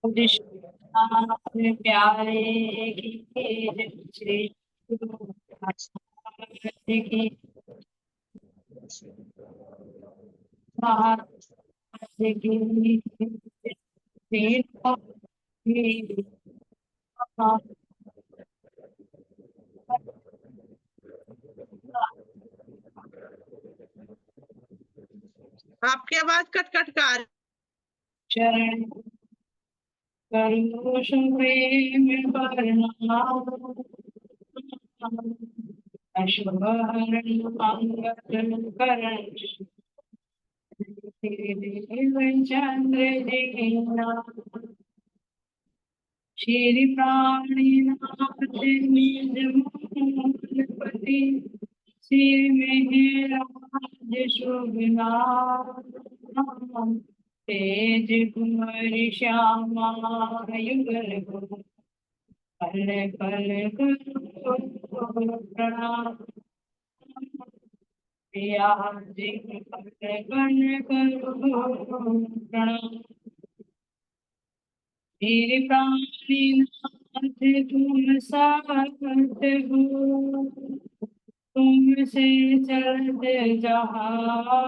कृष्ण प्यारे की श्री की महाराज की आपकी आवाज कट कट कर आ रही। चरण करुष प्रेम करना अश्वरण अंगद करण चंद्र देखना श्री प्राणीनाथ निज मूलपति श्री मेहराज शुभनाम तेज कुंवर श्यामा युगल पल पल करो प्रणाम प्रिया जी पल पल करो प्रणाम मेरे प्राणीनाथ तुम साथ हो तुमसे चलते जहाँ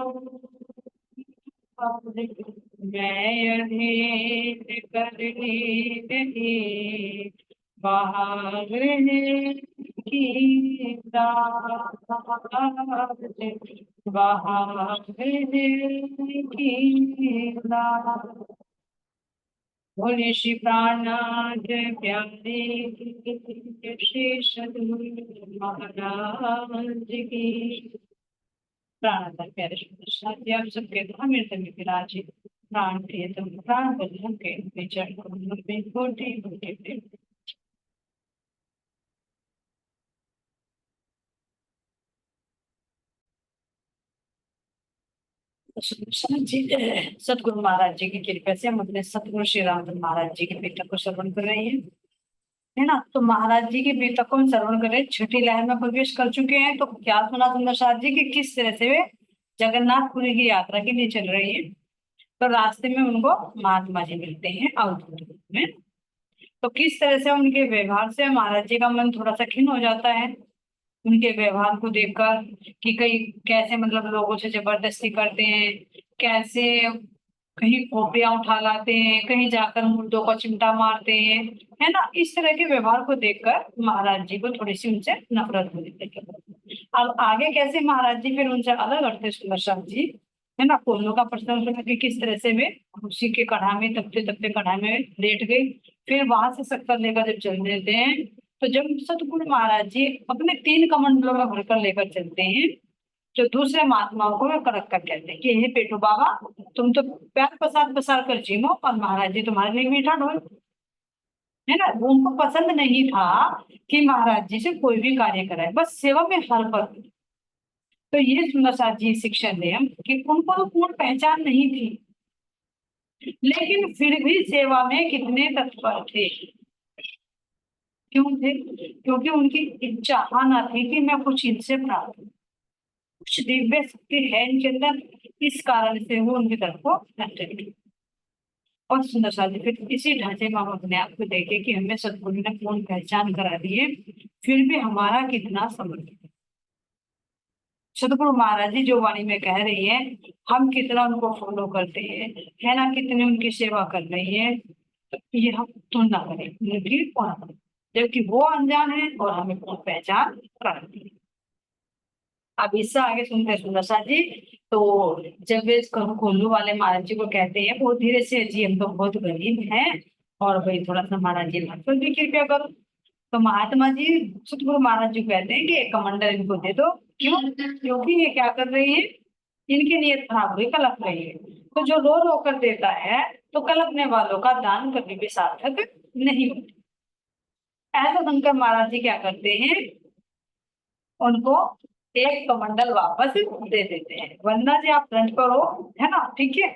मैं अधेर करने नहीं बाहर की दात बाहर की दात बोले श्री प्राणनाथ प्यारे श्री सद्गुरु महाराज की प्राणनाथ प्यारे श्री आप सबके मेरे तक विराजे प्राण प्रियतम प्राण बंधन के विचरण कोटि कोटि जी सतगुरु महाराज जी की कृपा से हम अपने सतगुरु श्री रामचंद्र महाराज जी के बेटा को श्रवण कर रहे हैं, है ना। तो महाराज जी के बेटा को हम श्रवण कर रहे हैं, छठी लहर में प्रवेश कर चुके हैं। तो क्या सुना सुंदर साथ जी की किस तरह से वे जगन्नाथपुरी की यात्रा के लिए चल रही है। तो रास्ते में उनको महात्मा जी मिलते हैं अवधूत रूप में। तो किस तरह से उनके व्यवहार से महाराज जी का मन थोड़ा सा खिन्न हो जाता है उनके व्यवहार को देखकर कि कई कैसे मतलब लोगों से जबरदस्ती करते हैं, कैसे कहीं खोपड़ियां उठा लाते हैं, कहीं जाकर मुर्दों को चिमटा मारते हैं, है ना। इस तरह के व्यवहार को देखकर महाराज जी को थोड़ी सी उनसे नफरत होने लगी। अब आगे कैसे महाराज जी फिर उनसे अलग हटते सुंदर साहब जी, है ना। कोल्हू का प्रश्न सुना कि किस तरह से वे उसी के कढ़ा में तपते तपते कढ़ा में लेट गई। फिर वहां से शक्कर लेकर जब चल देते हैं तो जब सतगुरु महाराज जी अपने 3 कमंडलों में भरकर लेकर चलते हैं जो दूसरे महात्माओं को वे करक कर कहते हैं कि हे पेटू बाबा तुम तो प्यार पसार पसार कर जीमो और महाराज जी तुम्हारे लिए मीठा ढोल, है ना। वो उनको पसंद नहीं था कि महाराज जी से कोई भी कार्य कराए, बस सेवा में हर पल। तो ये सुंदर साथ जी शिक्षा दे हम कि उनको तो पूर्ण पहचान नहीं थी लेकिन फिर भी सेवा में कितने तत्पर थे। क्यों थे? क्योंकि उनकी इच्छा ना थी कि मैं कुछ इनसे प्राप्त हूं। कुछ दिव्य शक्ति है इनके अंदर, इस कारण से वो उनकी तरफ को अट्रैक्ट हुए। और सुंदर साथी फिर इसी ढांचे में हम अपने आप को देखे कि हमें सदगुरु ने पूर्ण पहचान करा दी है, फिर भी हमारा कितना समर्पित है। सतगुरु महाराज जी जो वाणी में कह रही है हम कितना उनको फॉलो करते हैं, है ना, कितनी उनकी सेवा कर रही है। तो ये हम तुलना करें उनकी और हमारी, जबकि वो अनजान है और हमें पूर्ण पहचान कराती है। अब इससे आगे सुनते सुंदर सा जी। तो जब वे कोल्लू वाले महाराज जी को कहते हैं बहुत धीरे से, जी हम तो बहुत गरीब हैं और भाई थोड़ा सा महाराज जी पर भी कृपया करो। तो महात्मा जी सतगुरु महाराज जी कहते हैं कि एक कमंडल इनको दे दो। क्यों? क्योंकि ये क्या कर रही है, इनकी नीयत खराब हुई, कलप रही है। तो जो रो रो कर देता है तो कलपने वालों का दान कभी भी सार्थक नहीं होता। ऐसा सुनकर महाराज जी क्या करते हैं, उनको एक कमंडल वापस दे देते हैं। वंदना जी आप फ्रंट पर हो, है ना, ठीक है।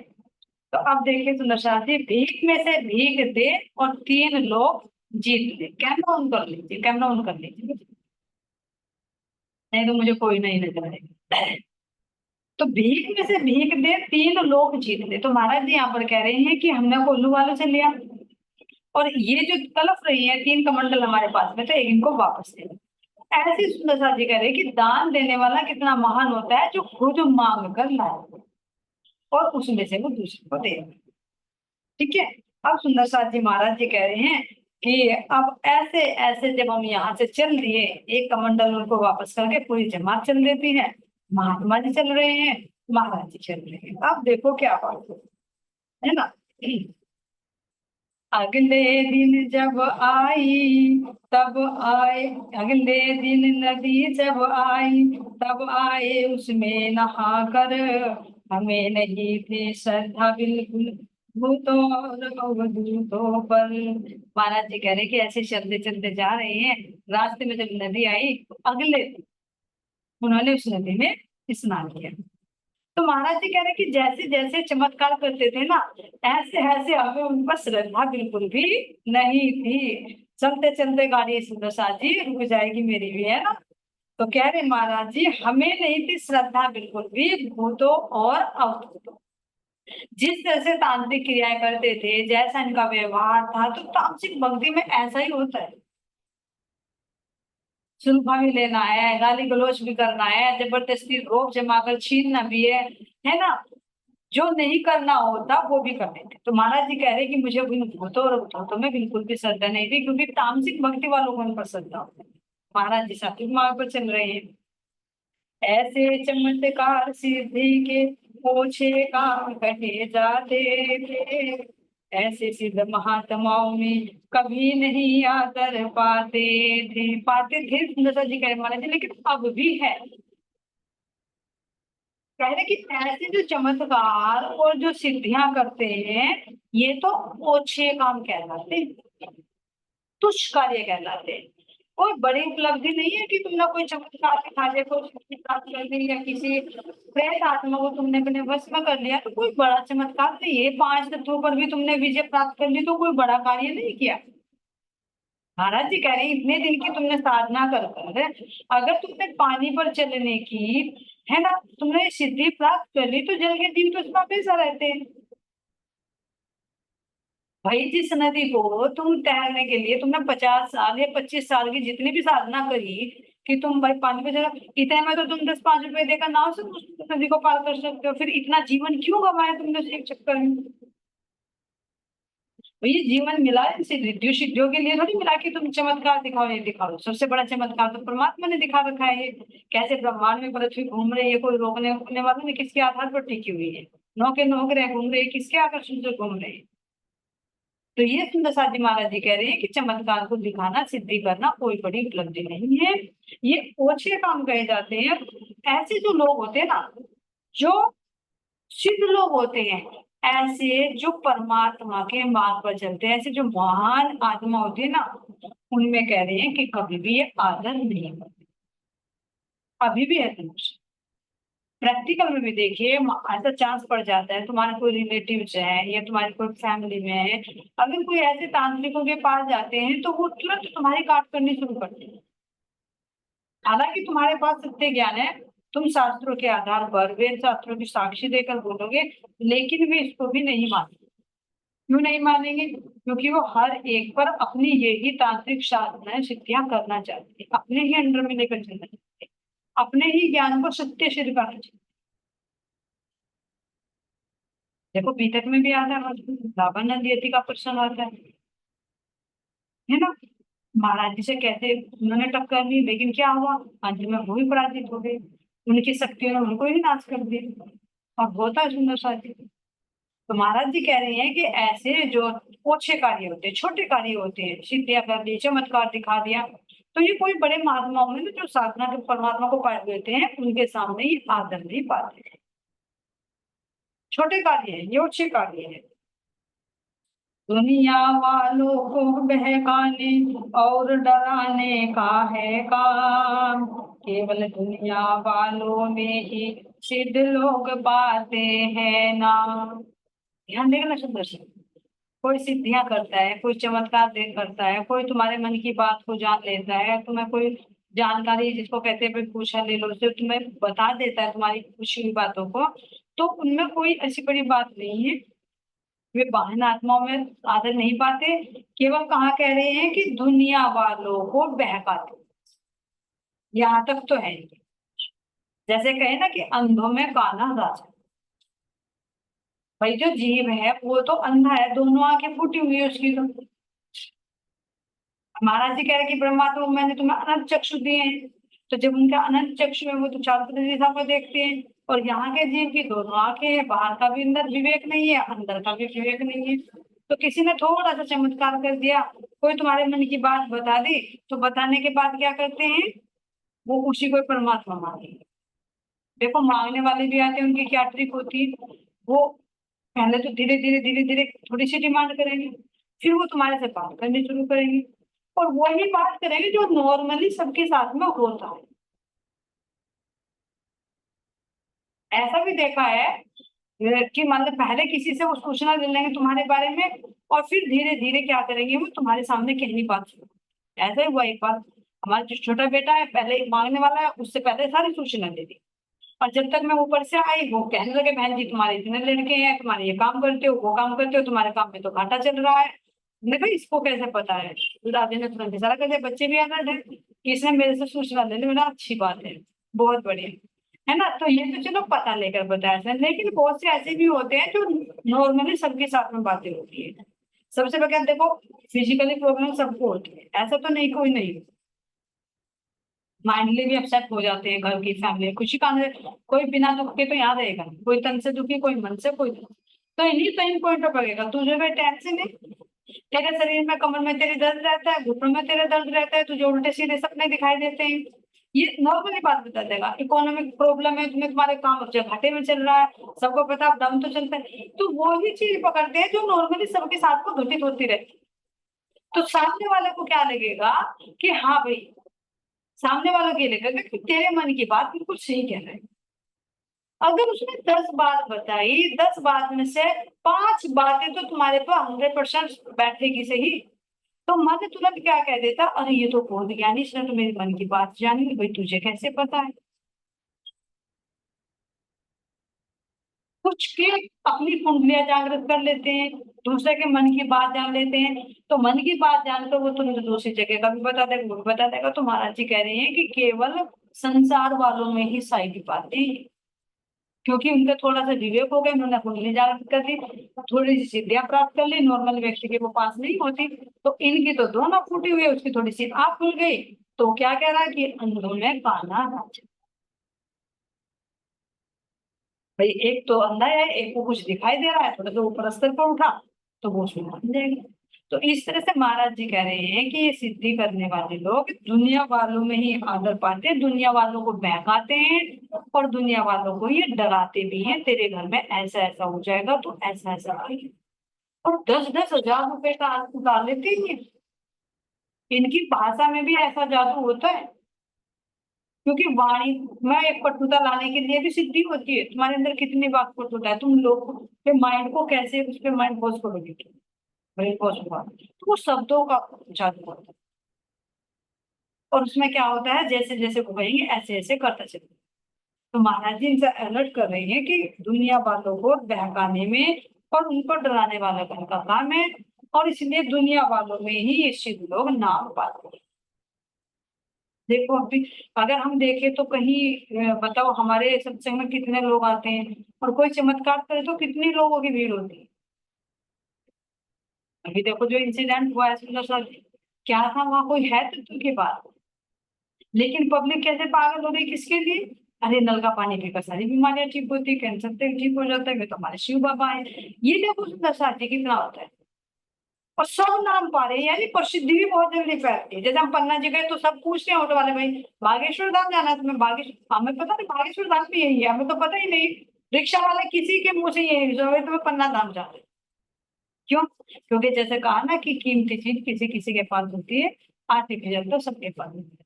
तो अब देखिए सुंदर शाह जी, भीख में से भीख दे और 3 लोग जीत ले। कैमरा ऑन कर लीजिए, कैमरा ऑन कर लीजिए, नहीं तो मुझे कोई नहीं नजर आएगा। तो भीख में से भीख दे, 3 लोग जीत ले। तो महाराज जी यहाँ पर कह रहे हैं कि हमने कोल्लू वालों से लिया, और ये जो तलफ रही है 3 कमंडल हमारे पास में, तो एक इनको वापस दे। ऐसी सुंदर सा जी कह रहे हैं कि दान देने वाला कितना महान होता है, जो खुद मांग कर लाए और उसमें से वो दूसरे को दे। ठीक है। अब सुंदर साथ जी महाराज जी कह रहे हैं कि अब ऐसे ऐसे जब हम यहाँ से चल दिए, 1 कमंडल उनको वापस करके पूरी जमात चल देती है, महात्मा जी चल रहे हैं, महाराज जी चल रहे हैं। अब देखो क्या बात है ना। अगले दिन जब आई तब आए, अगले दिन नदी जब आई तब आए उसमें नहा कर, हमें नहीं थी श्रद्धा बिल्कुल भूतों और अवधूतों पर। महाराज जी कह रहे कि ऐसे चलते चलते जा रहे हैं, रास्ते में जब नदी आई तो अगले दिन उन्होंने उस नदी में स्नान किया। तो महाराज जी कह रहे कि जैसे जैसे चमत्कार करते थे ना, ऐसे ऐसे हमें उन पर श्रद्धा बिल्कुल भी नहीं थी। चलते चलते गाड़ी सुंदर साथ जी रुक जाएगी मेरी भी, है ना। तो कह रहे महाराज जी हमें नहीं थी श्रद्धा बिल्कुल भी भूतों और अवधूतों। जिस तरह से तांत्रिक क्रियाएं करते थे, जैसा इनका व्यवहार था, तो तामसिक भक्ति में ऐसा ही होता है। सुल्फा भी लेना है, गाली गलौज भी करना है, जबरदस्ती रोब जमा कर छीनना भी है ना। जो नहीं करना होता वो भी कर देते। तो महाराज जी कह रहे कि मुझे उन भूतों और भूतों में बिल्कुल भी श्रद्धा नहीं थी, क्योंकि तामसिक भक्ति वालों को उन पर श्रद्धा होती है। महाराज जी सात्विक मार्ग पर चल रहे हैं। ऐसे चमत्कार सिद्धि के पोछे काम कहे जाते थे, ऐसे सिद्ध महात्माओं में कभी नहीं आदर पाते थे। पाते थे सुंदरता जी कह रहे महाराज जी, लेकिन अब भी है। कह रहे कि ऐसे जो चमत्कार और जो सिद्धियां करते हैं, ये तो ओछे काम कहलाते हैं, तुच्छ कार्य कहलाते हैं। कोई बड़ी उपलब्धि नहीं है कि तुमने कोई चमत्कार दिखा दिया, कोई शक्ति प्राप्त कर दी, या किसी प्रेत आत्मा को तुमने अपने वश में कर लिया, तो कोई बड़ा चमत्कार नहीं है। 5 तत्वों पर भी तुमने विजय प्राप्त कर ली, तो कोई बड़ा कार्य नहीं किया। महाराज जी कह रहे हैं इतने दिन की तुमने साधना कर कर अगर तुमने पानी पर चलने की, है ना, तुमने सिद्धि प्राप्त कर ली, तो जल के जीव तो उसमें हमेशा रहते हैं। भाई जिस नदी को तुम तैरने के लिए तुमने 50 साल या 25 साल की जितनी भी साधना करी कि तुम भाई पानी पे चलो, इतने में तो तुम 10-5 रुपए देकर नाव से उस नदी को पार कर सकते हो, फिर इतना जीवन क्यों गंवाया तुमने उस एक चक्कर में। भैया जीवन मिला है सिद्धियों सिद्धियों के लिए थोड़ी मिला कि तुम चमत्कार दिखाओ, ये दिखाओ। सबसे बड़ा चमत्कार तो परमात्मा ने दिखा रखा है। ये कैसे ब्रह्मांड में पृथ्वी घूम रही है, कोई रोकने रोकने वाला नहीं, किसके आधार पर टिकी हुई है। नौ के नौ ग्रह घूम रहे हैं, किसके आकर्षण से घूम रहे हैं। तो ये सुंदर साजी महाराज जी कह रहे हैं कि चमत्कार को दिखाना, सिद्धि करना कोई बड़ी उपलब्धि नहीं है, ये ओछे काम कहे जाते हैं। ऐसे जो लोग होते हैं ना, जो सिद्ध लोग होते हैं, ऐसे जो परमात्मा के मार्ग पर चलते हैं, ऐसे जो महान आत्मा होती है ना, उनमें कह रहे हैं कि कभी भी ये आदर नहीं करते। अभी भी है तुम प्रैक्टिकल में भी देखिए, ऐसा चांस पड़ जाता है, तुम्हारे कोई रिलेटिव्स है या तुम्हारी कोई फैमिली में है, अगर कोई ऐसे तांत्रिकों के पास जाते हैं तो वो तुरंत तुम्हारी काट करनी शुरू करते हैं। हालांकि तुम्हारे पास सत्य ज्ञान है, तुम शास्त्रों के आधार पर वेद शास्त्रों की साक्षी देकर बोलोगे, लेकिन वे इसको भी नहीं मानेंगे। क्यों नहीं मानेंगे? क्योंकि वो हर एक पर अपनी यही तांत्रिक साधनाएं सिद्धियां करना चाहते हैं, अपने ही अंडर में लेकर चलना चाहते हैं, अपने ही ज्ञान को सत्य सिद्ध करना चाहते हैं। देखो बीतक में भी आता है, रावण नदी का प्रश्न आता है ना। महाराज जी से कैसे उन्होंने टक्कर ली, लेकिन क्या हुआ, अंत में वो ही पराजित हो गए। उनकी शक्तियों ने उनको ही नाश कर दिया। और होता है सुंदर साथी। तो महाराज जी कह रहे हैं कि ऐसे जो ओछे कार्य होते हैं, छोटे कार्य होते हैं, सिद्धियां कर दी, चमत्कार दिखा दिया, तो ये कोई बड़े महात्माओं में जो साधना के परमात्मा को पाए देते हैं, उनके सामने ये आदर नहीं पाते। छोटे कार्य है, ये ओछे कार्य है। दुनिया वालों को बहकाने और डराने का है काम, केवल दुनिया वालों में ही सिद्ध लोग पाते हैं नाम। ध्यान देगा ना सुंदर से, कोई सिद्धियां करता है, कोई चमत्कार दे करता है, कोई तुम्हारे मन की बात को जान लेता है, तुम्हें कोई जानकारी जिसको कहते हैं भाई पूछा ले लो, उससे तुम्हें बता देता है तुम्हारी पूछी हुई बातों को, तो उनमें कोई ऐसी बड़ी बात नहीं है। वे बाहन आत्माओं में आदर नहीं पाते, केवल कहाँ कह रहे हैं कि दुनिया वालों को बहकाते, यहाँ तक तो है। जैसे कहे ना कि अंधों में काना राजा, भाई जो जीव है वो तो अंधा है, दोनों आंखें फूटी हुई है उसकी। तो महाराज जी कह रहे कि परमात्मा मैंने तुम्हें अनंत चक्षु दिए हैं, तो जब उनका अनंत चक्षु है वो तो चारों तरफ दिशा को देखते हैं, और यहाँ के जीव की दोनों आंखें हैं, बाहर का भी अंदर विवेक नहीं है, अंदर का भी विवेक नहीं है। तो किसी ने थोड़ा सा चमत्कार कर दिया, कोई तुम्हारे मन की बात बता दी, तो बताने के बाद क्या करते हैं, वो उसी को परमात्मा मानेंगे। देखो मांगने वाले भी आते हैं, उनकी क्या ट्रिक होती है, वो पहले तो धीरे धीरे धीरे धीरे थोड़ी सी डिमांड करेंगे, फिर वो तुम्हारे से बात करनी शुरू करेंगे, और वही बात करेंगे जो नॉर्मली सबके साथ में होता है। ऐसा भी देखा है कि मतलब पहले किसी से वो सूचना ले लेंगे तुम्हारे बारे में, और फिर धीरे धीरे क्या करेंगे, वो तुम्हारे सामने कहनी बात शुरू। ऐसा ही हुआ एक बार, हमारा जो छोटा बेटा है पहले मांगने वाला है, उससे पहले सारी सूचना दे दी, और जब तक मैं ऊपर से आई वो कहने लगे बहन जी तुम्हारे इतने लड़के हैं, तुम्हारे ये काम करते हो वो काम करते हो, तुम्हारे काम में तो घाटा चल रहा है। मैंने कहा इसको कैसे पता है, तो दादी ने तुरंत इशारा कर दिया, बच्चे भी अलर्ट है कि इसने मेरे से सूचना ले ली। मैंने कहा, अच्छी बात है, बहुत बढ़िया, है ना। तो ये तो चलो पता लेकर बताया था, लेकिन बहुत से ऐसे भी होते हैं जो नॉर्मली सबके साथ में बातें होती है। सबसे पहले देखो फिजिकली प्रॉब्लम सबको होती है, ऐसा तो नहीं कोई नहीं, माइंडली भी अपसेट हो जाते हैं, घर की फैमिली खुशी का, कोई बिना दुख के तो यहाँ रहेगा नहीं। कोई तन से दुखी, कोई मन से, कोई तो इन्हीं पेन पॉइंट पर पड़ेगा। तुझे भी टेंशन है, तेरे शरीर में कमर में तेरे दर्द रहता है, घुटनों में तेरे दर्द रहता है, तुझे उल्टे सीधे सपने दिखाई देते हैं, ये नॉर्मली बात बता देगा। इकोनॉमिक प्रॉब्लम है तुम्हें, तुम्हारे काम घाटे में चल रहा है, सबको पता डाउन तो चलता है, तो वो ही चीज पकड़ते हैं जो नॉर्मली सबके साथ को घटित होती रहती। तो सामने वाले को क्या लगेगा कि हाँ भाई, सामने वालों के लिए लगेगा कि तेरे मन की बात बिल्कुल सही कह रहे हैं। अगर उसने 10 बात बताई, 10 बात में से 5 बातें तो तुम्हारे पर 100% बैठेगी सही, तो मन तुरंत क्या कह देता, अरे ये तो बहुत ज्ञानी, इसने तो मेरे मन की बात जानी, भाई तुझे कैसे पता है। कुछ के अपनी कुंडलियां जागृत कर लेते हैं, दूसरे के मन की बात जान लेते हैं, तो मन की बात जानकर वो तुरंत दूसरी जगह का भी बता देगा, वो भी बता देगा। तो महाराज जी कह रहे हैं कि केवल संसार वालों में ही साई पाते हैं, क्योंकि उनका थोड़ा सा विवेक हो गया, उन्होंने कुंडली जागृत कर ली, थोड़ी सी सिद्धियां प्राप्त कर ली, नॉर्मल व्यक्ति के वो पास नहीं होती। तो इनकी तो दोनों फूटी हुई है, उसकी थोड़ी सी आंख खुल गई, तो क्या कह रहा है कि अंधों में काना राजा। भाई एक तो अंधा है, एक को कुछ दिखाई दे रहा है, थोड़ा सा ऊपर स्तर पर उठा तो वो उसमें मान जाएगा। तो इस तरह से महाराज जी कह रहे हैं कि ये सिद्धि करने वाले लोग दुनिया वालों में ही आदर पाते हैं, दुनिया वालों को बहकाते हैं, और दुनिया वालों को ये डराते भी हैं, तेरे घर में ऐसा ऐसा हो जाएगा तो ऐसा ऐसा होगा। और 10-10 हजार रुपए का आंसू डाल लेते हैं। इनकी भाषा में भी ऐसा जादू होता है, क्योंकि वाणी में एक कटुता लाने के लिए भी सिद्धि होती है। तुम्हारे अंदर कितनी बात कटुता है, तुम लोग के माइंड को कैसे उस पर माइंड वॉश करोगे, ब्रेन वॉश हुआ, तो वो शब्दों का जादू होता है। और उसमें क्या होता है, जैसे जैसे वो कहेंगे ऐसे ऐसे करता चलेगा। तो महाराज जी इनसे अलर्ट कर रहे हैं कि दुनिया वालों को बहकाने में और उनको डराने वाला का काम है, और इसलिए दुनिया वालों में ही ये सिद्ध लोग नाम पाते हैं। देखो अभी अगर हम देखें तो कहीं बताओ हमारे सत्संग में कितने लोग आते हैं, और कोई चमत्कार करे तो कितनी लोगों की भीड़ होती है। अभी देखो जो इंसिडेंट हुआ है सुंदर सर, क्या था, वहां कोई है तो की बात, लेकिन पब्लिक कैसे पागल हो गई किसके लिए, अरे नल का पानी पीकर सारी बीमारियां ठीक होती है, कैंसर तक ठीक हो जाता है, वे तो हमारे शिव बाबा है। ये देखो सुंदर साथी कितना होता है, और सब नाम पा रहे हैं, यानी प्रसिद्धि भी बहुत जल्दी फैलती है। जैसे हम पन्ना जी गए तो सब पूछते हैं ऑटो वाले, भाई बागेश्वर धाम जाना है तुम्हें, बागेश्वर, हमें पता नहीं बागेश्वर धाम भी यही है, हमें तो पता ही नहीं। रिक्शा वाले किसी के मुंह से यही तुम्हें पन्ना धाम जाना है। क्यों? क्योंकि जैसे कहा ना कि कीमती चीज किसी किसी के पास होती है, आर्टिफिशियल तो सबके पास होती है।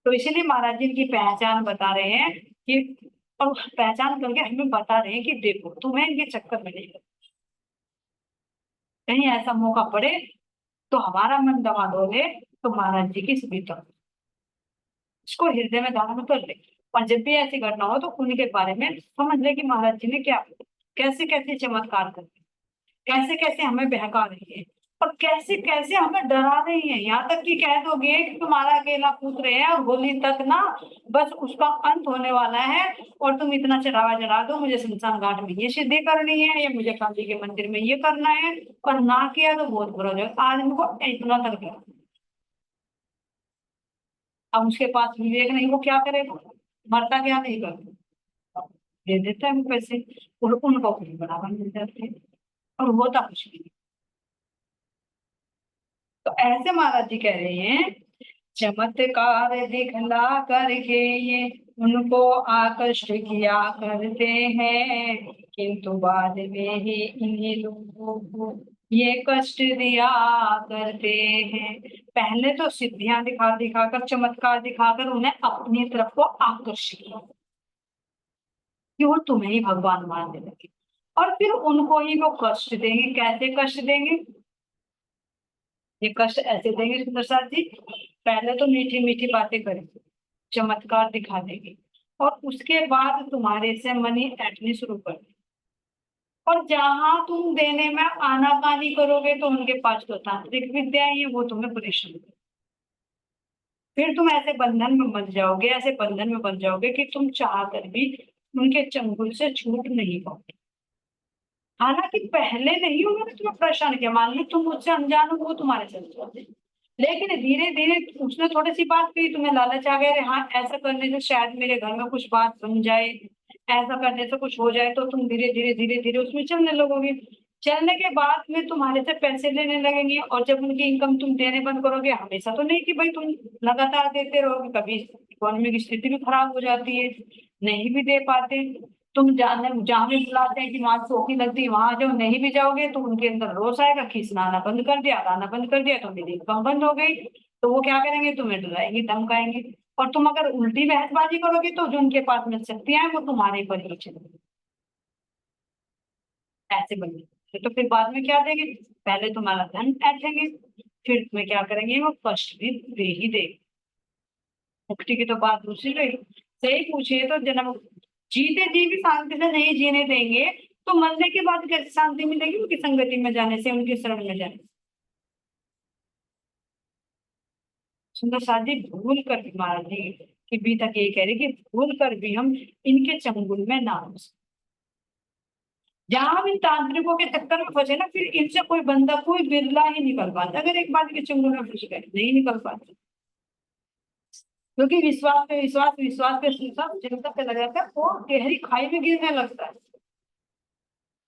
तो इसीलिए महाराज जी की पहचान बता रहे हैं कि, और पहचान करके हमें बता रहे हैं कि देखो तुम्हें इनके चक्कर में नहीं लगना। कहीं ऐसा मौका पड़े तो हमारा मन दबा दोगे तो महाराज जी की स्मृति इसको हृदय में धारण कर ले। और जब भी ऐसी घटना हो तो उनके बारे में समझ ले कि महाराज जी ने क्या, कैसे कैसे चमत्कार करते, कैसे कैसे हमें बहका रही है और कैसे कैसे हमें डरा रही है। यहाँ तक कि कह दोगे कि तुम्हारा अकेला पुत्र है और होली तक ना बस उसका अंत होने वाला है, और तुम इतना चढ़ावा चढ़ा दो, मुझे शमशान घाट में ये सिद्धि करनी है या मुझे काली के मंदिर में ये करना है, और ना किया तो बहुत बुरा हो जाएगा। आदमी को इतना तक दिया। अब उसके पास विवेक नहीं, वो क्या करेगा, मरता क्या नहीं करता, दे देता है वो पैसे, और उनको कुछ बराबर मिल जाते हैं और होता कुछ नहीं। तो ऐसे महाराज जी कह रहे हैं, चमत्कार दिखला करके ये उनको आकर्षित किया करते हैं, किंतु बाद में ही इन्हीं लोगों को ये कष्ट दिया करते हैं। पहले तो सिद्धियां दिखा दिखाकर, चमत्कार दिखाकर उन्हें अपनी तरफ को आकर्षित किया कि वो तुम्हें ही भगवान मानने लगे, और फिर उनको ही वो कष्ट देंगे। कैसे कष्ट देंगे? ये कष्ट ऐसे देंगे सुंदर साथ जी, पहले तो मीठी मीठी बातें करेंगे, चमत्कार दिखा देंगे, और उसके बाद तुम्हारे से मनी ऐंठनी शुरू कर देंगे। और जहां तुम देने में आनाकानी करोगे तो उनके पास तो तांत्रिक विद्याएं हैं, वो तुम्हें परेशान करेंगे। फिर तुम ऐसे बंधन में बन जाओगे, ऐसे बंधन में बन जाओगे कि तुम चाह कर भी उनके चंगुल से छूट नहीं पाओगे। हालांकि पहले नहीं उन्होंने तुम्हें परेशान किया, मान लो तुम मुझसे अनजान हो, वो तुम्हारे से अनजान है, लेकिन धीरे धीरे उसने थोड़ी सी बात कही, तुम्हें लालच आ गया, अरे हाँ ऐसा करने से शायद मेरे घर में कुछ बात बन जाए, ऐसा करने से कुछ हो जाए, तो तुम धीरे धीरे धीरे धीरे उसमें चलने लगोगे। चलने के बाद में तुम्हारे से पैसे लेने लगेंगे, और जब उनकी इनकम तुम देने बंद करोगे, हमेशा तो नहीं कि भाई तुम लगातार देते रहोगे, कभी इकोनॉमी की स्थिति भी खराब हो जाती है, नहीं भी दे पाते, तुम जाने जहां भी बुलाते हैं कि वहां चौकी लगती है, वहां जब नहीं भी जाओगे तो उनके अंदर रोष आएगा, खींचना आना बंद कर दिया, लाना बंद कर दिया, तो मेरी इनकम बंद हो गई। तो वो क्या करेंगे, तुम्हें डराएंगे धमकाएंगे, और तुम अगर उल्टी बहसबाजी करोगे तो जो उनके पास में शक्तियां हैं वो तुम्हारे पर ही चलेंगी। ऐसे बनेंगे तो फिर बाद में क्या देंगे, पहले तुम्हारा धन ऐंठेंगे, फिर तुम्हें क्या करेंगे, वो कष्ट भी दे ही देंगे। मुक्ति की तो बात दूसरी रही। सही पूछिए तो जन्म जीते जी भी शांति से नहीं जीने देंगे, तो मरने के बाद कैसे शांति मिलेगी उनकी संगति में जाने से, उनकी शरण में जाने से। सुंदर साथी भूल कर भी महाराज जी की भी तक यही कह रही कि भूल कर भी हम इनके चंगुल में ना हो। जहां हम इन तांत्रिकों के चक्कर में फंसे ना, फिर इनसे कोई बंदा, कोई बिरला ही निकल पाता, अगर एक बार के चंगुल में फंस गए नहीं निकल पाते, क्योंकि विश्वास पे विश्वास, विश्वास पे विश्वास जब तक चला जाता है वो गहरी खाई में गिरने लगता है।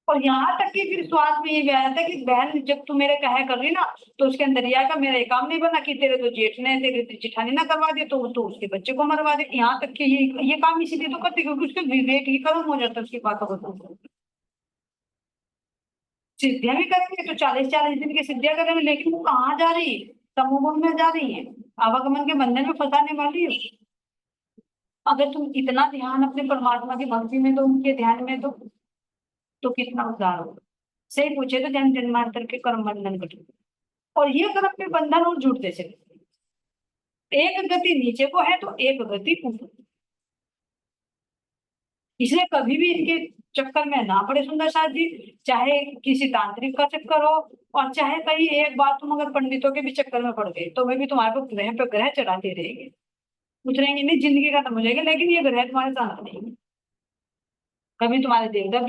और यहाँ तक कि फिर स्वाद में ये भी आ जाता है कि बहन जब तू मेरे कहे कर रही ना, तो उसके अंदर यह का मेरा ये काम नहीं बना कि तेरे तो जेठ ने तेरे तो जिठानी ना करवा दे, तो उसके बच्चे को मरवा दे। यहाँ तक कि ये काम इसीलिए तो करते क्योंकि उसके विवेक ही खत्म हो जाता है उसकी बातों को सुनकर। सिद्धियां भी करेंगे तो 40-40 दिन की सिद्धियां करेंगे, लेकिन वो कहाँ जा रही है, तमोगुण में जा रही है, आवागमन के बंधन में फंसाने वाली है। अगर तुम इतना ध्यान अपने परमात्मा की भक्ति में दो, उनके ध्यान में दो, तो कितना उद्धार होगा। सही पूछे तो जन्म जन्मांतर के कर्म बंधन कटे, और ये कर्म के बंधन और जुड़ते चले, एक गति नीचे को है तो एक गति ऊपर, इसलिए कभी भी इनके चक्कर में ना पड़े सुंदर साथ जी। चाहे किसी तांत्रिक का चक्कर हो, और चाहे कहीं एक बात तुम अगर पंडितों के भी चक्कर में पड़ गए, तो वे भी तुम्हारे को ग्रह पे ग्रह चढ़ाते रहेंगे, उतरेंगे नहीं, जिंदगी खत्म हो जाएगी, लेकिन ये ग्रह तुम्हारे साथ नहीं। कभी तुम्हारे देवता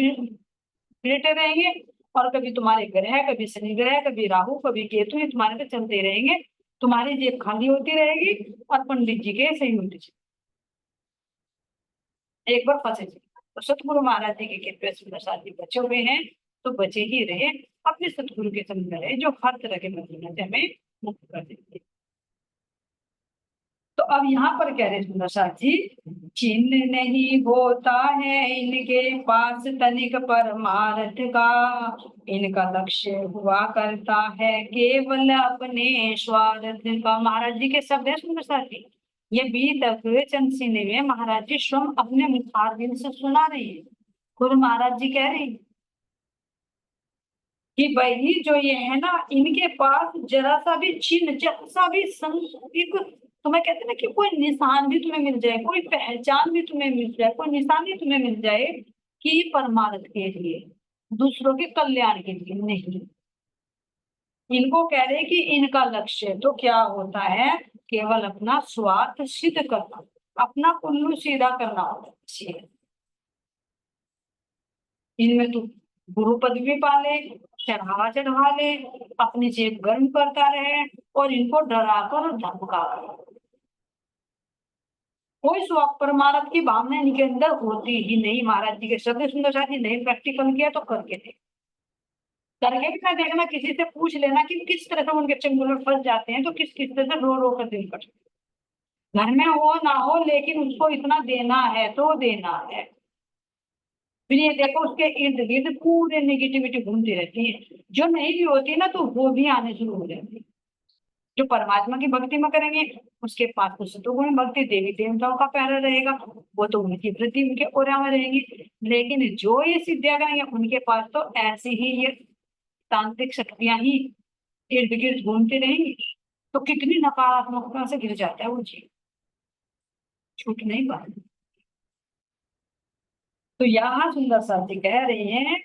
लेटे रहेंगे, और कभी तुम्हारे ग्रह, कभी शनि ग्रह, कभी राहु, कभी केतु, ये तुम्हारे पे चलते रहेंगे, तुम्हारी जेब खाली होती रहेगी, और पंडित जी के सही होते एक बार फंसे थे। तो सतगुरु महाराज जी की कृपा से सुंदर साथी बचे हुए हैं, तो बचे ही रहे, अपने सतगुरु के संग रहे, जो हर तरह के बंधनों से हमें मुक्त कर देंगे। तो अब यहाँ पर कह रहे सुंदर साथी, चिन्ह नहीं होता है इनके पास तनिक परमार्थ का, इनका लक्ष्य हुआ करता है केवल अपने स्वार्थ का। महाराज जी के शब्द है सुंदर साथी, ये बी तक चंद सीने में महाराज जी स्वयं अपने मुखारबिंद से सुना रही है। खुद महाराज जी कह रहे हैं कि भाई जो ये है ना, इनके पास जरा सा भी चिन्ह, जरा सा भी एक, तुम्हें कहते हैं ना कि कोई निशान भी तुम्हें मिल जाए, कोई पहचान भी तुम्हें मिल जाए, कोई निशान भी तुम्हें मिल जाए कि परमार्थ के लिए, दूसरों के कल्याण के लिए नहीं। इनको कह रहे कि इनका लक्ष्य तो क्या होता है, केवल अपना स्वार्थ सिद्ध करना, अपना उल्लू सीधा करना होता है। इनमें तू गुरु पद भी पाले, चढ़ावा चढ़वा ले, अपनी जेब गर्म करता रहे और इनको डरा कर और धमका कर। कोई स्वार्थ परमार्थ की भावना इनके अंदर होती ही नहीं। महाराज जी के शब्द सुंदर साथ ही नहीं प्रैक्टिकल किया तो करके देख, करके भी ना देखना, किसी से पूछ लेना कि किस तरह से उनके चंगुल में फंस जाते हैं, तो किस किस तरह से रो रो कर दिल कट, घर में हो ना हो लेकिन उसको इतना देना है तो देना है। फिर ये देखो उसके इर्द गिर्द पूरे नेगेटिविटी घूमती रहती है, जो नहीं भी होती ना तो वो भी आने शुरू हो जाती है। जो परमात्मा की भक्ति में करेंगे उसके पास तो सतोगुण भक्ति, देवी देवताओं का पहरा रहेगा, वो तो उनकी वृद्धि उनके ओरा में रहेंगी। लेकिन जो ये सिद्धियां करेंगे उनके पास तो ऐसी ही ये तांत्रिक शक्तियां ही इर्द गिर्द घूमती रहेंगी, तो कितनी नकारात्मकता से गिर जाता है वो जीव, छूट नहीं पाता। तो यहाँ सुंदर साथी कह रहे हैं,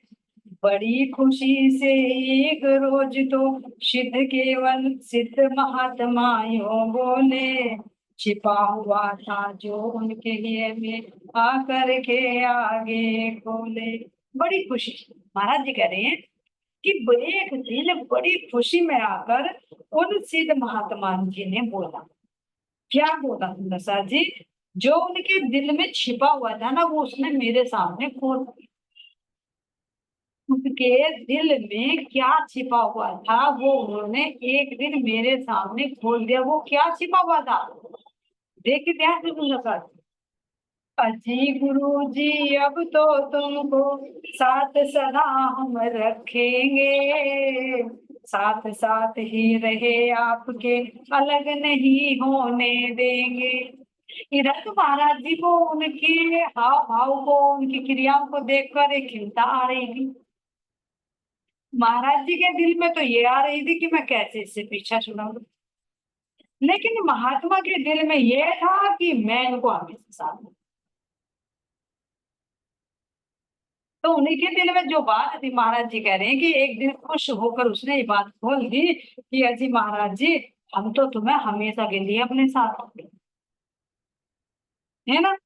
बड़ी खुशी से एक रोज तो सिद्ध केवल सिद्ध महात्माओं बोले, छिपा हुआ था जो उनके लिए में आकर के आगे खोले। बड़ी खुशी, महाराज जी कह रहे हैं कि एक दिन बड़ी खुशी में आकर उन सिद्ध महात्मा जी ने बोला। क्या बोला सुंदर साथ जी, जो उनके दिल में छिपा हुआ था ना वो उसने मेरे सामने खोल, उसके दिल में क्या छिपा हुआ था वो उन्होंने एक दिन मेरे सामने खोल दिया। वो क्या छिपा हुआ था, देखिए ध्यान से सुनो सर। अजी गुरु जी अब तो तुमको साथ सदा हम रखेंगे, साथ साथ ही रहे आपके अलग नहीं होने देंगे। इधर तो महाराज जी को उनके हाव भाव को, उनकी क्रियाओं को देखकर एक चिंता आ रही थी। महाराज जी के दिल में तो ये आ रही थी कि मैं कैसे इससे पीछा छुड़ाऊं, लेकिन महात्मा के दिल में ये था कि मैं इनको हमेशा साथ दूं। तो उन्हीं के दिल में जो बात थी, महाराज जी कह रहे हैं कि एक दिन खुश होकर उसने ये बात खोल दी कि अजी महाराज जी हम तो तुम्हें हमेशा के लिए अपने साथ रखेंगे, है ना,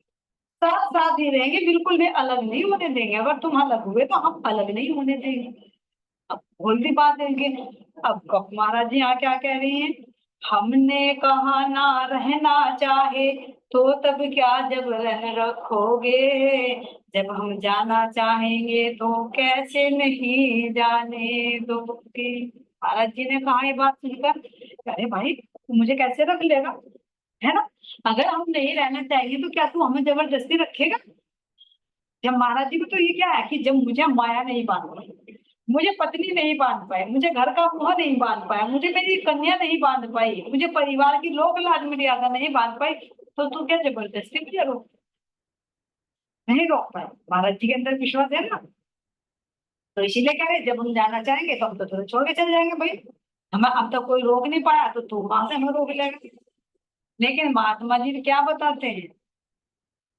साथ साथ ही रहेंगे, बिल्कुल भी अलग नहीं होने देंगे। अगर तुम अलग हुए तो हम अलग नहीं होने देंगे। अब बोल दी बात इनके। अब महाराज जी यहाँ क्या कह रही हैं, हमने कहा ना रहना चाहे तो तब क्या जब रह रखोगे, जब हम जाना चाहेंगे तो कैसे नहीं जाने दोगे। महाराज जी ने कहा ये बात सुनकर, अरे भाई तू मुझे कैसे रख लेगा, है ना, अगर हम नहीं रहना चाहेंगे तो क्या तू हमें जबरदस्ती रखेगा। जब महाराज जी को तो ये क्या है कि जब मुझे माया नहीं बांध पाई, मुझे पत्नी नहीं बांध पाए, मुझे घर का मुंह नहीं बांध पाया, मुझे मेरी कन्या नहीं बांध पाई, मुझे परिवार की लोक लाज मर्यादा नहीं बांध पाई, तो तू क्या जबरदस्ती मुझे रोक, नहीं रोक पाए। महाराज जी के अंदर विश्वास है ना, तो इसीलिए कह रहे जब हम जाना चाहेंगे तो हम तो तुरंत छोड़ के चले जाएंगे भाई, हमें अब तक कोई रोक नहीं पाया तो तू वहां से हमें रोक लेगा। लेकिन महात्मा जी क्या बताते हैं,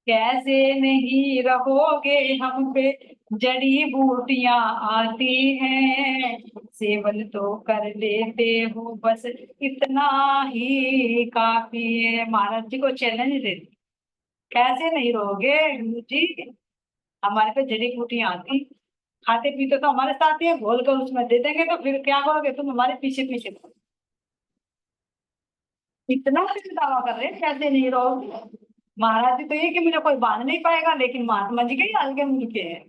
कैसे नहीं रहोगे हम पे जड़ी बूटियां आती हैं, सेवन तो कर लेते हो बस इतना ही काफी है। महाराज जी को चैलेंज देते, कैसे नहीं रहोगे गुरु जी, हमारे पे जड़ी बूटियां आती, खाते पीते तो हमारे साथ ही है, घोल कर उसमें दे देंगे, तो फिर क्या करोगे तुम हमारे पीछे पीछे, इतना फिर दावा कर रहे हैं कैसे नहीं रहोगे। महाराज जी तो ये कि मुझे कोई बांध नहीं पाएगा, लेकिन महात्मा जी के ही आगे उनके हैं,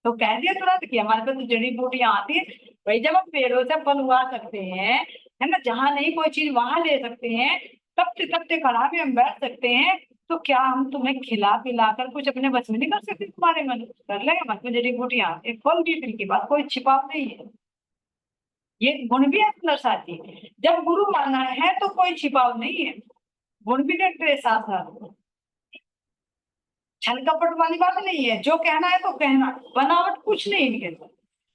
तो कह दिया तुरंत कि हमारे पास तो जड़ी बूटियां आती है। भाई जब हम पेड़ों से फल उगा सकते हैं, है ना, जहां नहीं कोई चीज वहां ले सकते हैं, तपते तपते खड़ा भी हम बैठ सकते हैं, तो क्या हम तुम्हें खिला पिला कर कुछ अपने बस में नहीं कर सकते, तुम्हारे मन कर लेंगे, बस में जड़ी बूटियां आती है, फल भी फिर की बात, कोई छिपाव नहीं है। ये गुण भी है अंदर साथी, जब गुरु माना है तो कोई छिपाव नहीं है, गुण भी देखते हैं साथ साथ, छल कपट वाली बात नहीं है, जो कहना है तो कहना, बनावट कुछ नहीं इनके अंदर,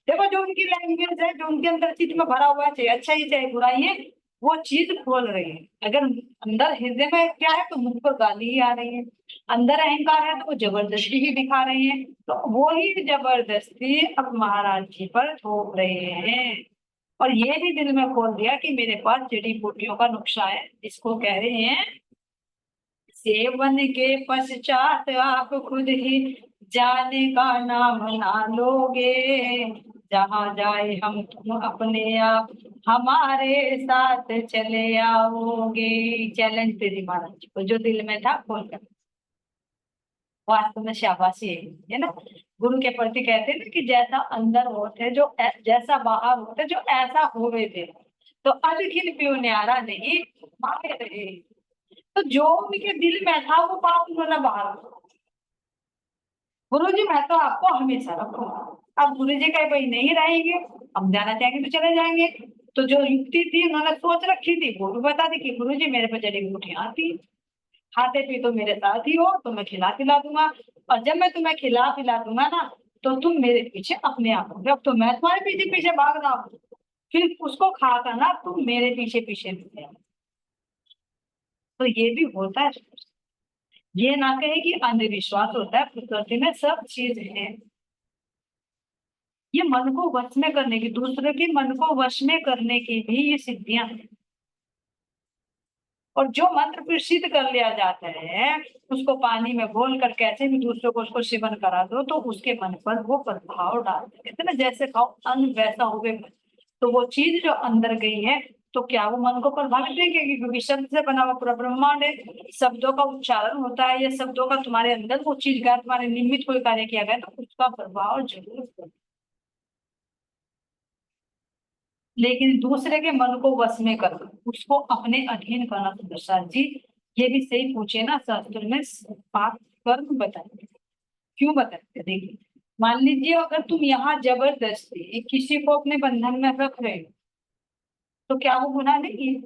देखो जो उनकी लैंग्वेज है, जो उनके अंदर चित्त में भरा हुआ है, चाहे अच्छा ही चाहे बुरा ही है, वो चीज खोल रही है। अगर अंदर हृदय में क्या है तो मुंह पर गाली ही आ रही है, अंदर अहंकार है तो वो जबरदस्ती ही दिखा रही है, तो वो ही जबरदस्ती अब महाराज जी पर थोप रहे हैं। और ये भी दिल में खोल दिया कि मेरे पास जड़ी बूटियों का नुस्खा है, इसको कह रहे हैं सेवन के पश्चात आप खुद ही जाने का नाम ना लोगे, जहाँ जाए हम तुम अपने आप हमारे साथ चले आओगे। चैलेंज दे दी महाराज जी को, जो दिल में था खोल कर। वास्तव में शाबाशी है ना, गुरु के प्रति कहते हैं ना कि जैसा अंदर होते जो जैसा बाहर होते जो ऐसा हो गए थे, तो अनखिल प्यो न्यारा नहीं मांगे रहे। तो जो उनके दिल में था वो बात उन्होंने बाहर। गुरु जी मैं तो आपको हमेशा रखूंगा। अब गुरु जी कहे भाई नहीं रहेंगे, हम जाना चाहेंगे तो चले जाएंगे। तो जो युक्ति थी उन्होंने सोच रखी थी वो भी बता दी कि गुरु जी मेरे पे जड़ी बूटियां आती, खाते पी तो मेरे साथ ही हो, तो मैं खिला पिला दूंगा। और जब मैं तुम्हें खिला पिला दूंगा ना, तो तुम मेरे पीछे अपने आप हो, अब तो मैं तुम्हारे पीछे पीछे भाग रहा हूँ, फिर उसको खाकर ना तुम मेरे पीछे पीछे भी। तो ये भी होता है। ये ना कहे कि अंधविश्वास होता है, प्रकृति में सब चीज है। ये मन को वश में करने की, दूसरे के मन को वश में करने की भी ये सिद्धियां हैं। और जो मंत्र फिर सिद्ध कर लिया जाता है, उसको पानी में घोल कर कैसे भी दूसरों को उसको सेवन करा दो, तो उसके मन पर वो प्रभाव डालते हैं। कहते हैं ना जैसे खाओ अन्न वैसा हो गए। तो वो चीज जो अंदर गई है, तो क्या वो मन को प्रभावित नहीं करेगी? क्योंकि शब्द से बना हुआ पूरा ब्रह्मांड है, शब्दों का उच्चारण होता है, या शब्दों का तुम्हारे अंदर वो चीज गया, तुम्हारे निमित्त कोई कार्य किया गया, तो उसका प्रभाव जरूर होगा। लेकिन दूसरे के मन को वश में करना, उसको अपने अधीन करना, तो प्रसाद जी ये भी सही पूछे ना, शास्त्र में पाप कर्म बताते, क्यों बताते? देखिए मान लीजिए अगर तुम यहाँ जबरदस्ती किसी को अपने बंधन में रख रहे हो, तो क्या वो गुनाह नहीं है?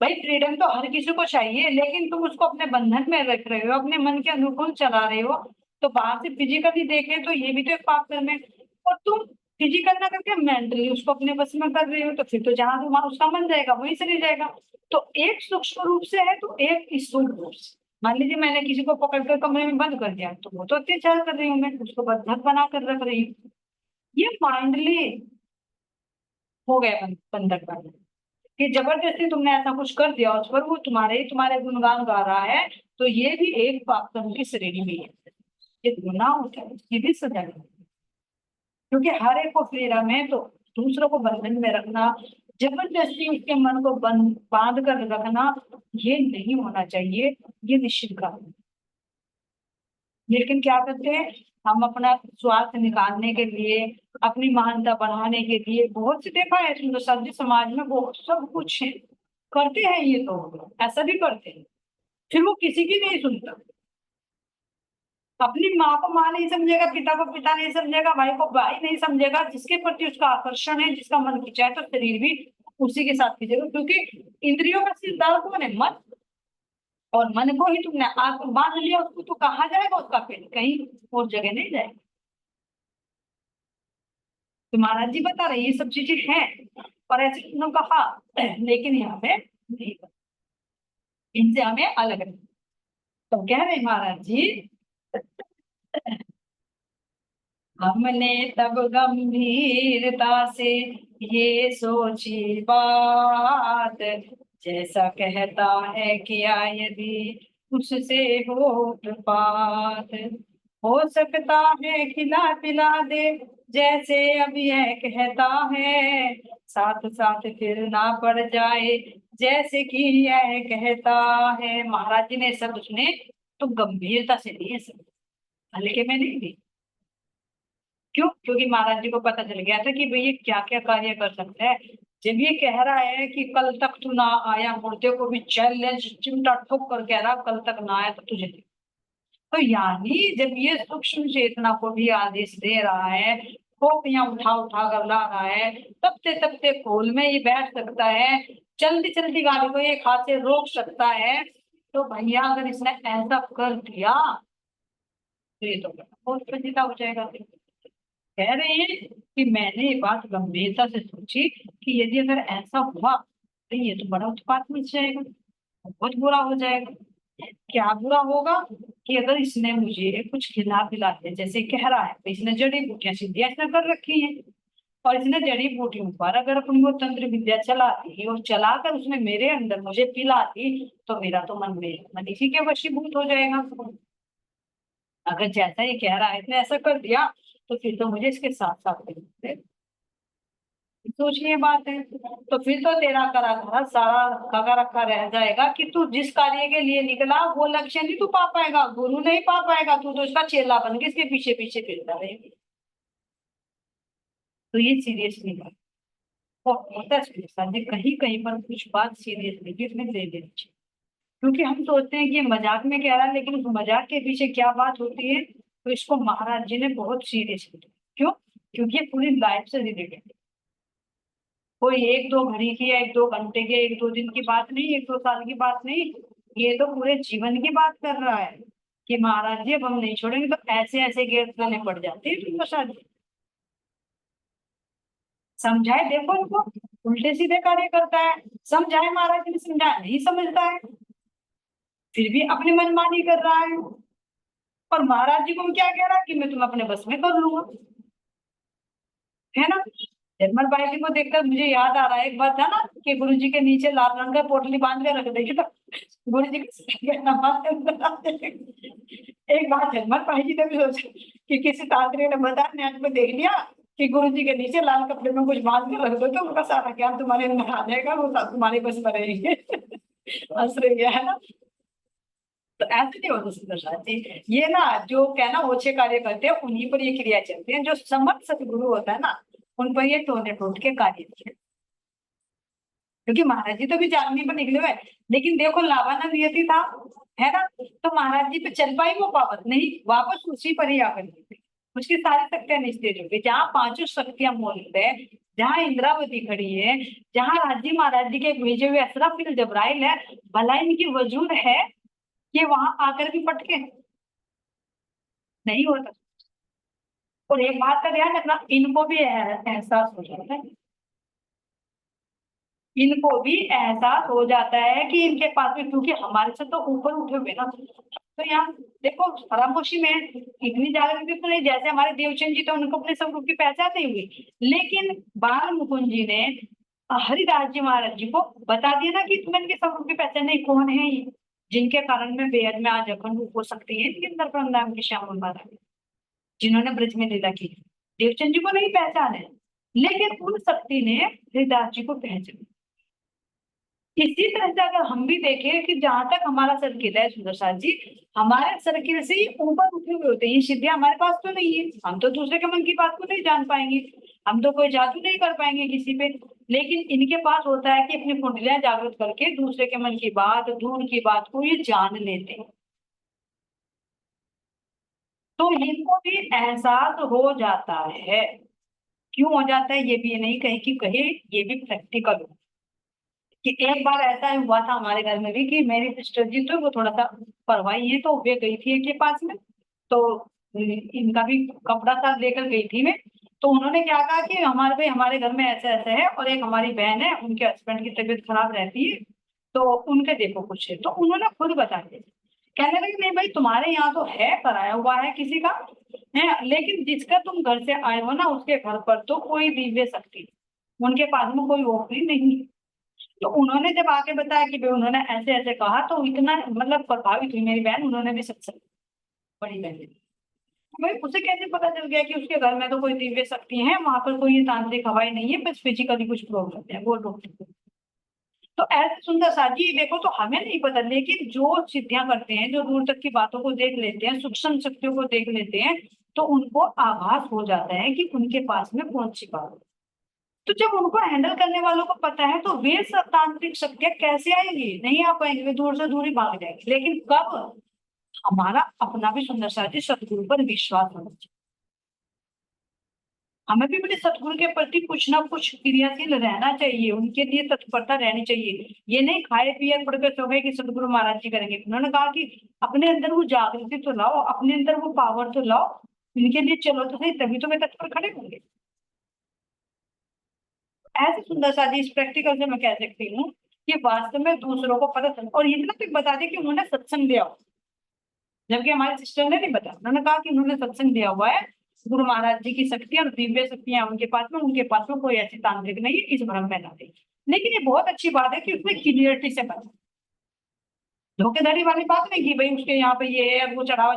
भाई फ्रीडम तो हर किसी को चाहिए, लेकिन तुम उसको अपने बंधन में रख रहे हो, अपने मन के अनुकूल चला रहे हो, तो बाहर से फिजिकली देखे तो ये भी तो एक पाप कर्म है। और तुम फिजिकल ना करके मेंटली उसको अपने बस में कर रहे हो, तो फिर तो जहां तुम उसका मन जाएगा वहीं चली जाएगा। तो एक सूक्ष्म रूप से है तो एक स्थूल रूप से। मान लीजिए मैंने किसी को पकड़ कर कमरे में बंद कर दिया, तो वो तो अत्याचार कर रही हूँ, मैं उसको बंधक बना कर रख रही हूँ। ये माइंडली हो गया बंधक बना कि जबरदस्ती तुमने ऐसा कुछ कर दिया उस पर, वो तुम्हारे तुम्हारे गुणगान गा रहा है, तो ये भी एक पाप कर्म की श्रेणी में है। ये गुनाह होता है, इसकी भी सजा है। क्योंकि हर एक को फ्रीडम है, तो दूसरों को बंधन में रखना, जबरदस्ती उसके मन को बंद बांध कर रखना, ये नहीं होना चाहिए, ये निश्चित कारण। लेकिन क्या करते हैं हम, अपना स्वार्थ निकालने के लिए, अपनी महानता बढ़ाने के लिए, बहुत से देखा है सुंदर सभ्य समाज में बहुत सब कुछ है, करते हैं ये तो, ऐसा भी करते हैं, फिर वो किसी की नहीं सुनता। अपनी माँ को माँ नहीं समझेगा, पिता को पिता नहीं समझेगा, भाई को भाई नहीं समझेगा, जिसके प्रति उसका आकर्षण है, जिसका मन खिंचा है, तो शरीर भी उसी के साथ खींचेगा। क्योंकि इंद्रियों का सिरदार कौन है? मन। और मन को ही तुमने आग बांध लिया, उसको तो कहाँ जाएगा उसका पेट? कहीं और जगह नहीं जाएगा। तो महाराज जी बता रहे ये सब चीजें हैं, और ऐसे उन्होंने कहा, लेकिन यहाँ पे नहीं, इनसे हमें अलग रखना। तो कह रहे महाराज जी, हमने तब गंभीरता से ये सोची बात, जैसा कहता है किया यदि उससे हो उत्पात, हो सकता है खिला पिला दे जैसे अब यह कहता है, साथ साथ फिर ना पड़ जाए जैसे कि यह कहता है। महाराज जी ने सब उसने तो गंभीरता से लिए, सब हल्के में नहीं ली। क्यों? क्योंकि महाराज जी को पता चल गया था कि भाई ये क्या क्या कार्य कर सकता है। जब ये कह रहा है कि कल तक तू ना आया, मुर्दे को भी चैलेंज चिमटा ठोक कर कह रहा कल तक ना आया तो तुझे दे। तो यानी जब ये सूक्ष्म चेतना को भी आदेश दे रहा है, खोपड़ियां उठा उठा कर ला रहा है, तबते तबते खोल में ये बैठ सकता है, चलती चलती गाड़ी को एक हाथ से रोक सकता है, तो भैया अगर इसने ऐसा कर दिया तो ये तो बहुत फजीता हो जाएगा। कह रहे हैं कि मैंने ये बात गंभीरता से सोची कि यदि अगर ऐसा हुआ तो ये तो बड़ा उत्पात मच जाएगा, बहुत बुरा हो जाएगा। क्या बुरा होगा कि अगर इसने मुझे कुछ खिला पिला दिया, जैसे कह रहा है तो इसने जड़ी बूटियां सीधियां इसने कर रखी हैं, और इसने जड़ी बूटियों पर अगर अपनी वो तंत्र विद्या चला दी और चलाकर उसने मेरे अंदर मुझे पिला दी, तो मेरा तो मन इसी के वशीभूत हो जाएगा। अगर जैसा ये कह रहा है इसने ऐसा कर दिया, तो फिर तो मुझे इसके साथ साथ सोचिए बात है, तो फिर तो तेरा करा धरा सारा रखा रखा रह जाएगा कि तू जिस कार्य के लिए निकला वो लक्ष्य नहीं तू पा पाएगा, गुरु नहीं पा पाएगा, तू तो इसका चेला बन के इसके पीछे पीछे फिरता रहेगा। तो ये सीरियसली बात होता है सुनीता जी, कहीं कहीं पर कुछ बात सीरियसली भी इसमें ले लेनी चाहिए, क्योंकि हम सोचते हैं कि ये मजाक में कह रहा है, लेकिन उस मजाक के पीछे क्या बात होती है, तो इसको महाराज जी ने बहुत सीरियसली लिया। क्यों? क्योंकि ये पूरी लाइफ से रिलेटेड है। कोई एक दो घड़ी की या एक दो घंटे की एक दो दिन की बात नहीं, एक दो साल की बात नहीं, ये तो पूरे जीवन की बात कर रहा है कि महाराज जी अब हम नहीं छोड़ेंगे, तो ऐसे ऐसे गेट करने पड़ जाते हैं तुम प्रसाद जी। समझाए देखो उनको, उल्टे सीधे कार्य करता है। समझाए महाराज जी ने समझाया, नहीं समझता है, फिर भी अपनी मनमानी कर रहा है। और महाराज जी को क्या कह रहा है कि मैं तुम्हें अपने बस में कर लूंगा, है ना। जर्मन बाई जी को देखकर मुझे याद आ रहा है, एक बात था ना कि गुरु जी के नीचे लाल रंग का पोटली बांध के रख देगी, तो गुरु जी के नमाज के अंदर आ जाएगी। एक बार जर्मन बाई जी ने भी सोचा कि किसी तांत्रिक ने बताया, नेट में देख लिया कि गुरु जी के नीचे लाल कपड़े में कुछ बांध के रख दो तो उनका सारा ज्ञान तुम्हारे अंदर आ जाएगा, वो सब तुम्हारे बस में रहेंगे। हंस रही है ना। तो ऐसे नहीं होता सुंदर साथी, ये ना जो कहना ओछे कार्य करते हैं उन्हीं पर ये क्रिया चलती है, जो समर्थ सतगुरु होता है ना उन पर ये टोने टोट के कार्य किए। क्योंकि महाराज जी तो भी चांदनी पर निकले हुए, लेकिन देखो लावाना नियति था, है ना, तो महाराज जी पे चल पाई वो वापस नहीं, वापस उसी पर ही आकर निकली। उसकी सारी शक्तियां निस्तेज हो गई, जहाँ पांचों शक्तियां मौजूद है, जहाँ इंद्रावती खड़ी है, जहाँ राजी महाराज जी के भेजे हुए असराफिल जबराइल है, भला इनकी वजूद है कि वहां आकर भी पटके नहीं होता। और एक बात का ध्यान रखना, इनको भी एहसास हो जाता है, इनको भी एहसास हो जाता है कि इनके पास में, क्योंकि हमारे से तो ऊपर उठे हुए ना। तो यहाँ देखो खामोशी में इतनी जागृति तो नहीं, जैसे हमारे देवचंद जी तो उनको अपने स्वरूप की पहचान नहीं हुई, लेकिन बाल मुकुंद जी ने हरिदास जी महाराज जी को बता दिया ना कि तुम्हें इनके स्वरूप की पहचान नहीं, कौन है ये, जिनके कारण में बेहद में आज अखंड रूप हो सकती है इनके अंदर परम की श्याम महाराज, जिन्होंने ब्रज में लीला की। देवचंद जी को नहीं पहचान है, लेकिन उन शक्ति ने हरिदास जी को पहचाना। इसी तरह से अगर हम भी देखें कि जहां तक हमारा सर्किल है सुंदर साथ जी, हमारे सर्किल से ही ऊपर उठे हुए होते हैं, ये सिद्धियां हमारे पास तो नहीं है, हम तो दूसरे के मन की बात को नहीं जान पाएंगे, हम तो कोई जादू नहीं कर पाएंगे किसी पे, लेकिन इनके पास होता है कि अपनी कुंडलियां जागृत करके दूसरे के मन की बात, दूर की बात को ये जान लेते हैं। तो इनको भी एहसास हो जाता है। क्यों हो जाता है ये भी ये नहीं कहे कि कहे, ये भी प्रैक्टिकल हो कि एक बार ऐसा हुआ था हमारे घर में भी कि मेरी सिस्टर जी तो वो थोड़ा सा परवाही है, तो वे गई थी इनके पास में, तो इनका भी कपड़ा साथ लेकर गई थी मैं। तो उन्होंने क्या कहा कि हमारे भाई हमारे घर में ऐसे ऐसे है, और एक हमारी बहन है उनके हस्बैंड की तबीयत खराब रहती है, तो उनके देखो कुछ है, तो उन्होंने खुद बता दिया। कहने लगे नहीं भाई तुम्हारे यहाँ तो है, कराया हुआ है किसी का है, लेकिन जिसका तुम घर से आए हो ना उसके घर पर तो कोई दिव्य शक्ति नहीं, उनके पास में कोई ओपरी नहीं है। तो उन्होंने जब आके बताया कि भाई उन्होंने ऐसे ऐसे कहा, तो इतना मतलब प्रभावित हुई मेरी बहन, उन्होंने भी सत्संग, बड़ी बहन ने। भाई उसे कैसे पता चल गया कि उसके घर में तो कोई दिव्य शक्ति है, वहां पर कोई ये तांत्रिक हवाई नहीं है, बस फिजिकली कुछ प्रॉब्लम है वो लोग। तो ऐसे सुंदर साजी देखो, तो हमें नहीं पता, लेकिन जो सिद्धियां करते हैं, जो दूर तक की बातों को देख लेते हैं, सूक्ष्म शक्तियों को देख लेते हैं, तो उनको आभास हो जाता है कि उनके पास में कौन सी बात है। तो जब उनको हैंडल करने वालों को पता है, तो वे सब तांत्रिक शक्तियां कैसे आएंगी, नहीं आ पाएंगे, वे दूर से दूर ही भाग जाएंगे। लेकिन कब हमारा अपना भी सुंदर साथी सतगुरु पर विश्वास होना चाहिए, हमें भी अपने सतगुरु के प्रति कुछ ना कुछ क्रियाशील रहना चाहिए, उनके लिए तत्परता रहनी चाहिए। ये नहीं खाए पिए पढ़कर सो गए कि सतगुरु महाराज जी करेंगे, उन्होंने कहा कि अपने अंदर वो जागृति तो लाओ, अपने अंदर वो पावर तो लाओ, इनके लिए चलो तो सही, तभी तो वे तत्पर खड़े होंगे। ऐसे सुंदर सा जी इस प्रैक्टिकल से मैं कह सकती हूँ कि वास्तव में दूसरों को पता चल, और ये ना फिर बता दें कि उन्होंने सत्संग दिया हो, जबकि हमारे सिस्टर ने नहीं बताया। उन्होंने कहा कि उन्होंने सत्संग दिया हुआ है, गुरु महाराज जी की शक्ति और दिव्य शक्तियां उनके पास में कोई ऐसी तांत्रिक नहीं है, इस भ्रम में ना दे। लेकिन ये बहुत अच्छी बात है कि उसमें क्लियरिटी से बता, धोखेधड़ी वाली बात नहीं की भाई उसके यहाँ पे ये है वो चढ़ावा